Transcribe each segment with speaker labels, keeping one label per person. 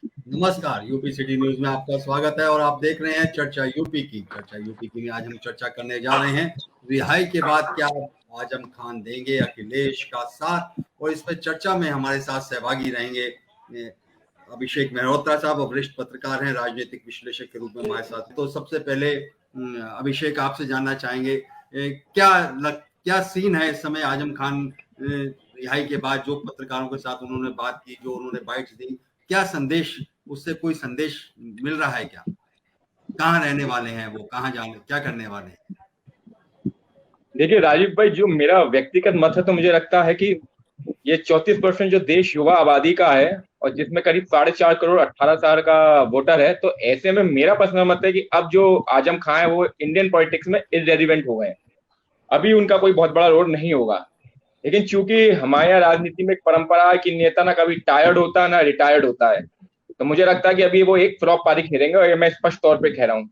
Speaker 1: नमस्कार, UP city news में आपका स्वागत है और आप देख रहे हैं चर्चा यूपी की। में आज हम चर्चा करने जा रहे हैं रिहाई के बाद क्या आजम खान देंगे अखिलेश का साथ, और इस पर चर्चा में हमारे साथ सहभागी रहेंगे अभिषेक मेहरोत्रा साहब, वरिष्ठ पत्रकार हैं, राजनीतिक विश्लेषक के रूप में हमारे साथ। तो सबसे पहले अभिषेक आपसे जानना चाहेंगे क्या सीन है इस समय आजम खान रिहाई के बाद, जो पत्रकारों के साथ उन्होंने बात की, जो उन्होंने बाइट्स दी, क्या संदेश, उससे कोई संदेश मिल रहा है क्या? कहाँ रहने वाले हैं वो, कहाँ जाने, क्या करने वाले हैं?
Speaker 2: देखिए राजीव भाई, जो मेरा व्यक्तिगत मत है तो मुझे लगता है कि ये 34% जो देश युवा आबादी का है और जिसमें करीब 4.5 करोड़ 18 साल का वोटर है, तो ऐसे में मेरा पर्सनल मत है कि अब जो आजम खान है वो इंडियन पॉलिटिक्स में इररिलेवेंट हो गए हैं। अभी उनका कोई बहुत बड़ा रोल नहीं होगा। लेकिन चूंकि हमारे यहाँ राजनीति में एक परंपरा है कि नेता ना कभी टायर्ड होता है ना रिटायर्ड होता है, तो मुझे लगता है कि अभी वो एक फ्लॉप पारी खेलेंगे, और ये मैं स्पष्ट तौर पर कह रहा हूँ।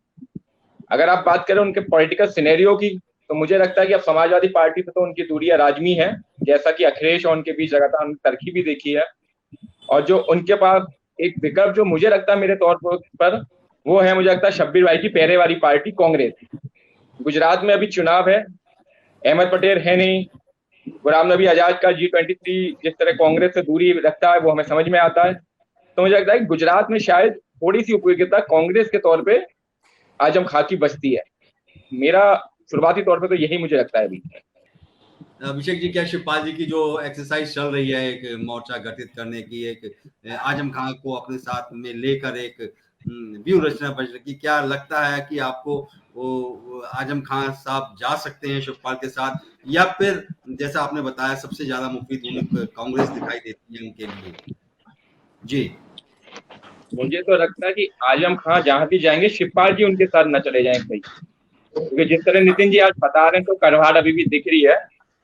Speaker 2: अगर आप बात करें उनके पॉलिटिकल सिनेरियो की, तो मुझे लगता है कि अब समाजवादी पार्टी से तो उनकी दूरियां लाजमी है, जैसा कि अखिलेश और उनके बीच लगातार उन्होंने तरक्की भी देखी है। और जो उनके पास एक विकल्प जो मुझे लगता है मेरे तौर पर, वो है मुझे लगता है शब्बीर भाई की पहरे वाली पार्टी कांग्रेस। गुजरात में अभी चुनाव है, अहमद पटेल है नहीं, गुलाम नबी आजाद का G23 जिस तरह कांग्रेस से दूरी रखता है वो हमें समझ में आता है। तो मुझे लगता है कि गुजरात में शायद थोड़ी सी उपयोगिता कांग्रेस के तौर पे आजम खान की बचती है। मेरा शुरुआती तौर पे तो यही मुझे लगता है अभी।
Speaker 1: अभिषेक जी, क्या शिवपाल जी की जो एक्सरसाइज चल रही है, एक मोर्चा गठित करने की, एक आजम खान को अपने साथ में लेकर एक व्यू रचना बचने की, क्या लगता है कि आपको वो आजम खान साहब जा सकते हैं शिवपाल के साथ, या फिर जैसा आपने बताया सबसे ज्यादा मुफीद उन्हें कांग्रेस दिखाई देती है उनके लिए? जी,
Speaker 2: मुझे तो लगता है कि आजम खान जहां भी जाएंगे शिवपाल जी उनके साथ न चले जाएं कहीं, क्योंकि जिस तरह नितिन जी आज बता रहे हैं तो करवाड़ अभी भी दिख रही है।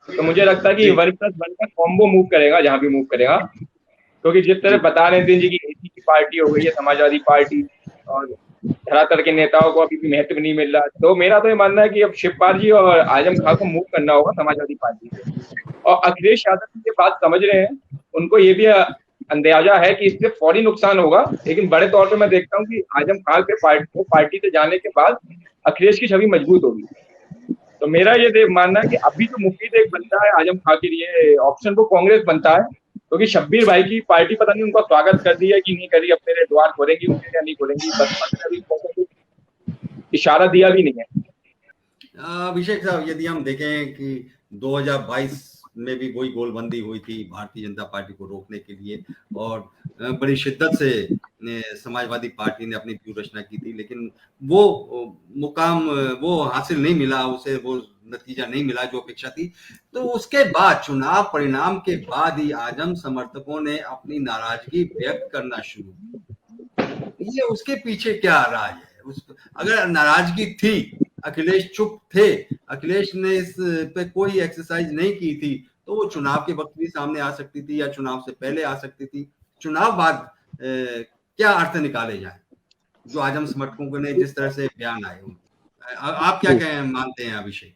Speaker 2: तो मुझे लगता है कि
Speaker 1: जी,
Speaker 2: 1+1 का कॉम्बो मूव करेगा जहां भी मूव करेगा, क्योंकि जिस तरह
Speaker 1: जी,
Speaker 2: बता रहे हैं नितिन जी की एसी की पार्टी हो गई है समाजवादी पार्टी, और धरातल के नेताओं को अभी भी महत्व नहीं मिल रहा। तो मेरा तो ये मानना है कि अब शिवपाल जी और आजम खान को मूव करना होगा समाजवादी पार्टी से। और अखिलेश यादव जी ये बात समझ रहे हैं, उनको ये भी अंदाजा है कि इससे फौरी नुकसान होगा, लेकिन बड़े तौर पे मैं देखता हूँ कि आजम खान के पार्टी से जाने के बाद अखिलेश की छवि मजबूत होगी। तो मेरा ये मानना है कि अभी जो मुफीद एक बनता है आजम खान के लिए ऑप्शन, वो कांग्रेस बनता है, क्योंकि शब्बीर भाई की पार्टी पता नहीं उनका स्वागत कर दिया कि नहीं करी, अपने लिए द्वार खोलेंगी उनके या नहीं खोलेंगी, बसपा ने अभी इशारा दिया भी नहीं है।
Speaker 1: अभिषेक साहब, यदि हम देखें कि 2022 में भी वही गोलबंदी हुई थी भारतीय जनता पार्टी को रोकने के लिए, और बड़ी शिद्दत से समाजवादी पार्टी ने अपनी व्यूह रचना की थी, लेकिन वो मुकाम वो हासिल नहीं मिला, उसे वो नतीजा नहीं मिला जो अपेक्षा थी। तो उसके बाद चुनाव परिणाम के बाद ही आजम समर्थकों ने अपनी नाराजगी व्यक्त करना शुरू की। ये उसके पीछे क्या राज है? अगर नाराजगी थी, अखिलेश चुप थे, अखिलेश ने इस पे कोई एक्सरसाइज नहीं की थी, तो वो चुनाव के वक्त भी सामने आ सकती थी या चुनाव से पहले आ सकती थी। चुनाव बाद क्या अर्थ निकाले जाए जो आजम समर्थकों ने जिस तरह से बयान आए? आप क्या कहें, मानते हैं अभिषेक?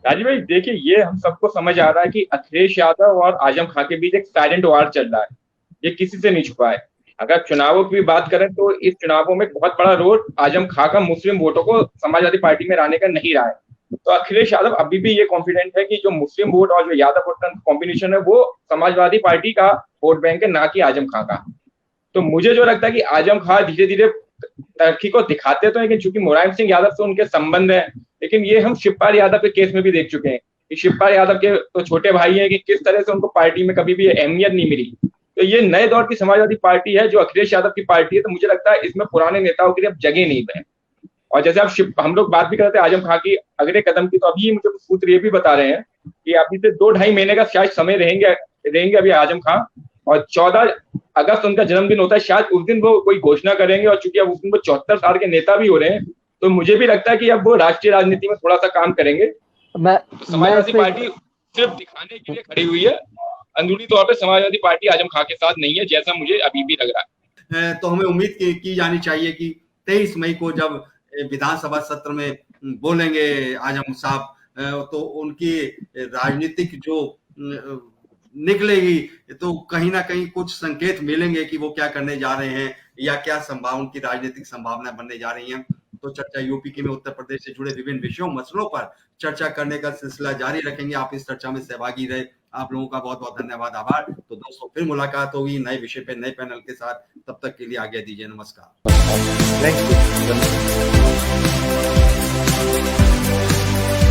Speaker 2: राजीव भाई देखिए, ये हम सबको समझ आ रहा है कि अखिलेश यादव और आजम खान के बीच एक साइलेंट वार चल रहा है, ये किसी से नहीं छुपा है। अगर चुनावों की भी बात करें तो इस चुनावों में बहुत बड़ा रोल आजम खान का मुस्लिम वोटों को समाजवादी पार्टी में लाने का नहीं रहा है। तो अखिलेश यादव अभी भी ये कॉन्फिडेंट है कि जो मुस्लिम वोट और जो यादव वोट का कॉम्बिनेशन है वो समाजवादी पार्टी का वोट बैंक है, ना कि आजम खान का। तो मुझे जो लगता है कि आजम खान धीरे धीरे तरक्की को दिखाते तो, लेकिन चूंकि मुलायम सिंह यादव से उनके संबंध है, लेकिन ये हम शिवपाल यादव के केस में भी देख चुके हैं कि शिवपाल यादव के तो छोटे भाई हैं कि किस तरह से उनको पार्टी में कभी भी अहमियत नहीं मिली। तो ये नए दौर की समाजवादी पार्टी है जो अखिलेश यादव की पार्टी है, तो मुझे लगता है इसमें पुराने नेताओं के लिए अब जगह नहीं है। और जैसे आप हम लोग बात भी करते हैं आजम खान की अगले कदम की, तो अभी मुझे सूत्र ये भी बता रहे हैं कि अभी से 2-2.5 महीने का शायद समय रहेंगे अभी आजम खान, और 14 अगस्त उनका जन्मदिन होता है, शायद उस दिन वो कोई घोषणा करेंगे। और चूंकि अब उस दिन वो 74 साल के नेता भी हो रहे हैं, तो मुझे भी लगता है कि अब वो राष्ट्रीय राजनीति में थोड़ा सा काम करेंगे। तो समाजवादी पार्टी सिर्फ दिखाने के लिए खड़ी हुई है, अंदरूनी तौर पर समाजवादी पार्टी आजम खान के साथ नहीं है, जैसा मुझे अभी भी लग रहा
Speaker 1: है। तो हमें उम्मीद की जानी चाहिए कि 23 मई को जब विधानसभा सत्र में बोलेंगे आजम साहब, तो उनकी राजनीतिक जो निकलेगी तो कहीं ना कहीं कुछ संकेत मिलेंगे कि वो क्या करने जा रहे हैं या क्या संभावना, उनकी राजनीतिक संभावना बनने जा रही हैं। तो चर्चा यूपी की में उत्तर प्रदेश से जुड़े विभिन्न विषयों मसलों पर चर्चा करने का सिलसिला जारी रखेंगे। आप इस चर्चा में सहभागी रहे, आप लोगों का बहुत बहुत धन्यवाद, आभार। तो दोस्तों फिर मुलाकात होगी नए विषय पे, नए पैनल के साथ। तब तक के लिए आज्ञा दीजिए, नमस्कार।
Speaker 3: Thank you.